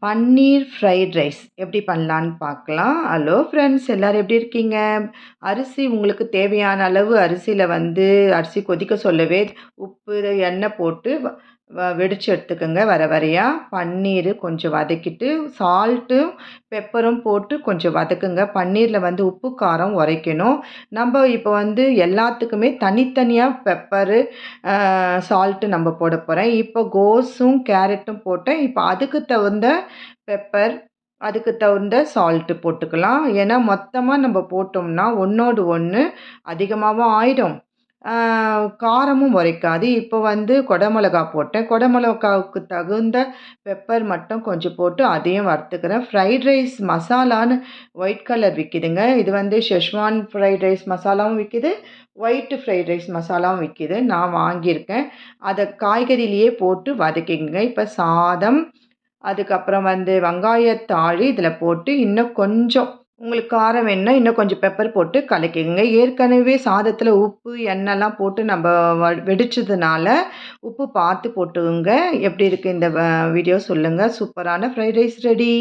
பன்னீர் fried rice எப்படி பண்ணலான்னு பார்க்கலாம். ஹலோ ஃப்ரெண்ட்ஸ், எல்லாரும் எப்படி இருக்கீங்க? அரிசி உங்களுக்கு தேவையான அளவு அரிசியில் அரிசி கொதிக்க சொல்லவே உப்பு எண்ணெய் போட்டு வெடிச்சு எடுத்துக்கோங்க. வர வரையா பன்னீர் கொஞ்சம் வதக்கிட்டு சால்ட்டும் பெப்பரும் போட்டு கொஞ்சம் வதக்குங்க. பன்னீரில் உப்பு காரம் உரைக்கணும். நம்ம இப்போ எல்லாத்துக்குமே தனித்தனியாக பெப்பரு சால்ட்டு நம்ம போட போகிறேன். இப்போ கோஸும் கேரட்டும் போட்டேன். இப்போ அதுக்கு தகுந்த பெப்பர், அதுக்கு தகுந்த சால்ட்டு போட்டுக்கலாம். ஏன்னா மொத்தமாக நம்ம போட்டோம்னா ஒன்றோடு ஒன்று அதிகமாகவும் ஆயிடும், காரமும் உரைக்காது. இப்போ குடமிளகா போட்டேன். குடமிளகாவுக்கு தகுந்த பெப்பர் மட்டும் கொஞ்சம் போட்டு அதையும் வறுத்துக்கிறேன். ஃப்ரைட் ரைஸ் மசாலான்னு ஒயிட் கலர் விற்கிதுங்க. இது ஷெஸ்வான் ஃப்ரைட் ரைஸ் மசாலாவும் விற்கிது, ஒயிட் ஃப்ரைட் ரைஸ் மசாலாவும் விற்கிது. நான் வாங்கியிருக்கேன். அதை காய்கறியிலேயே போட்டு வதக்கிங்க. இப்போ சாதம், அதுக்கப்புறம் வெங்காயத்தாளி இதில் போட்டு இன்னும் கொஞ்சம் உங்களுக்கு காரம் வேணும்னா இன்னும் கொஞ்சம் பெப்பர் போட்டு கலக்கிங்க. ஏற்கனவே சாதத்தில் உப்பு எண்ணெய்லாம் போட்டு நம்ம வெடிச்சதுனால உப்பு பார்த்து போட்டுங்க. எப்படி இருக்குது இந்த வீடியோ சொல்லுங்கள். சூப்பரான ஃப்ரைட் ரைஸ் ரெடி.